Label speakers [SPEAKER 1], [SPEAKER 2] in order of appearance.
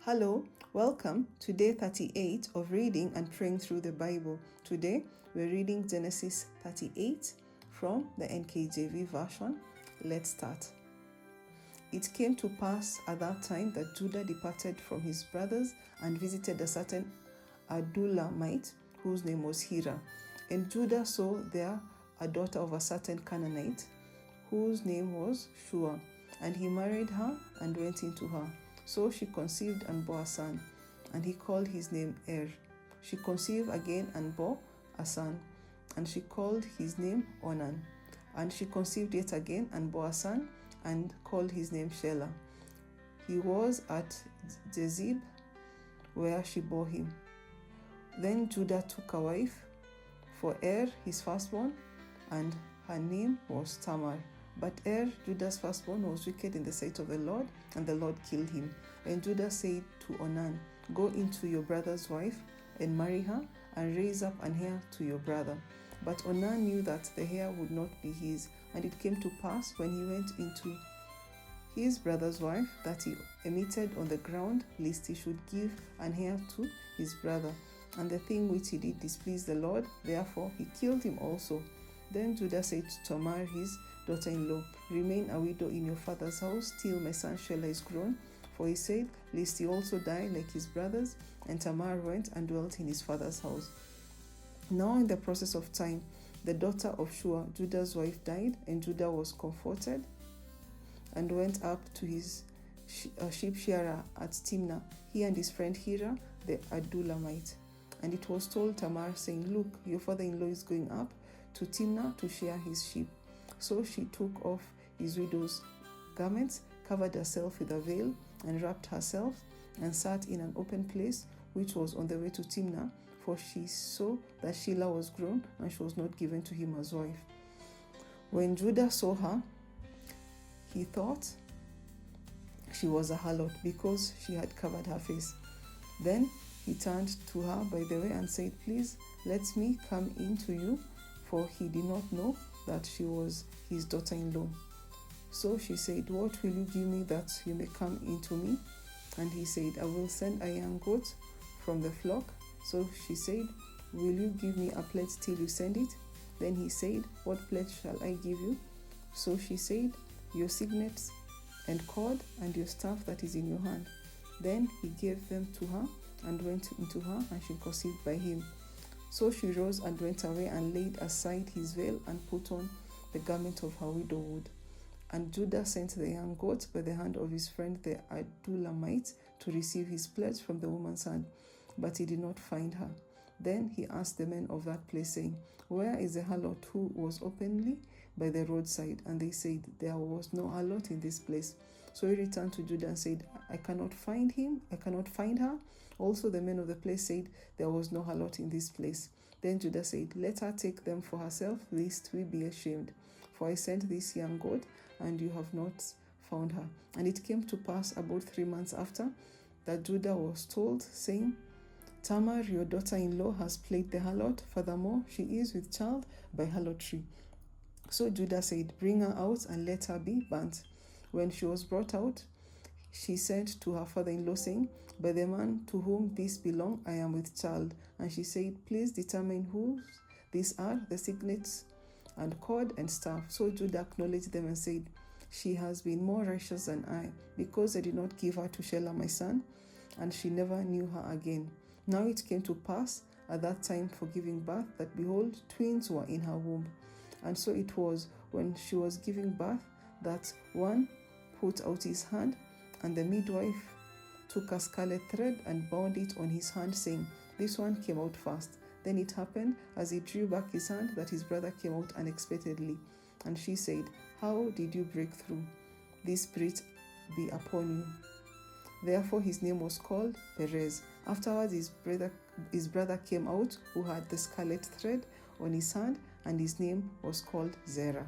[SPEAKER 1] Hello, welcome to day 38 of reading and praying through the Bible. Today, we're reading Genesis 38 from the NKJV version. Let's start. It came to pass at that time that Judah departed from his brothers and visited a certain Adullamite whose name was Hira. And Judah saw there a daughter of a certain Canaanite whose name was Shua, and he married her and went into her. So she conceived and bore a son, and he called his name Er. She conceived again and bore a son, and she called his name Onan. And she conceived yet again and bore a son, and called his name Shelah. He was at Jezib, where she bore him. Then Judah took a wife for Er, his firstborn, and her name was Tamar. But Er, Judah's firstborn, was wicked in the sight of the Lord, and the Lord killed him. And Judah said to Onan, "Go into your brother's wife and marry her, and raise up an heir to your brother." But Onan knew that the heir would not be his. And it came to pass, when he went into his brother's wife, that he emitted on the ground, lest he should give an heir to his brother. And the thing which he did displeased the Lord, therefore he killed him also. Then Judah said to Tamar, his daughter-in-law, "Remain a widow in your father's house till my son Shelah is grown." For he said, lest he also die like his brothers. And Tamar went and dwelt in his father's house. Now in the process of time, the daughter of Shua, Judah's wife, died, and Judah was comforted and went up to his sheep shearer at Timnah, he and his friend Hira, the Adullamite. And it was told Tamar, saying, "Look, your father-in-law is going up to Timnah to shear his sheep." So she took off his widow's garments, covered herself with a veil, and wrapped herself, and sat in an open place which was on the way to Timnah, for she saw that Shelah was grown, and she was not given to him as wife. When Judah saw her, he thought she was a harlot, because she had covered her face. Then he turned to her by the way and said, "Please, let me come in to you," for he did not know that she was his daughter-in-law. So she said, "What will you give me that you may come into me?" And he said, "I will send a young goat from the flock." So she said, "Will you give me a pledge till you send it?" Then he said, "What pledge shall I give you?" So she said, "Your signets and cord and your staff that is in your hand." Then he gave them to her and went into her, and she conceived by him. So she rose and went away and laid aside his veil and put on the garment of her widowhood. And Judah sent the young goat by the hand of his friend the Adullamite to receive his pledge from the woman's hand, but he did not find her. Then he asked the men of that place, saying, "Where is the harlot who was openly by the roadside?" And they said, "There was no harlot in this place." So he returned to Judah and said, I cannot find her." Also the men of the place said, "There was no harlot in this place." Then Judah said, "Let her take them for herself, lest we be ashamed. For I sent this young goat, and you have not found her." And it came to pass about 3 months after, that Judah was told, saying, "Tamar, your daughter-in-law, has played the harlot. Furthermore, she is with child by harlotry." So Judah said, "Bring her out and let her be burnt." When she was brought out, she sent to her father-in-law, saying, "By the man to whom this belong, I am with child." And she said, "Please determine whose these are, the signets and cord and staff." So Judah acknowledged them and said, "She has been more righteous than I, because I did not give her to Shelah my son." And she never knew her again. Now it came to pass at that time for giving birth, that behold, twins were in her womb. And so it was, when she was giving birth, that one put out his hand, and the midwife took a scarlet thread and bound it on his hand, saying, "This one came out first." Then it happened, as he drew back his hand, that his brother came out unexpectedly. And she said, "How did you break through? This spirit be upon you." Therefore his name was called Perez. Afterwards his brother came out, who had the scarlet thread on his hand, and his name was called Zerah.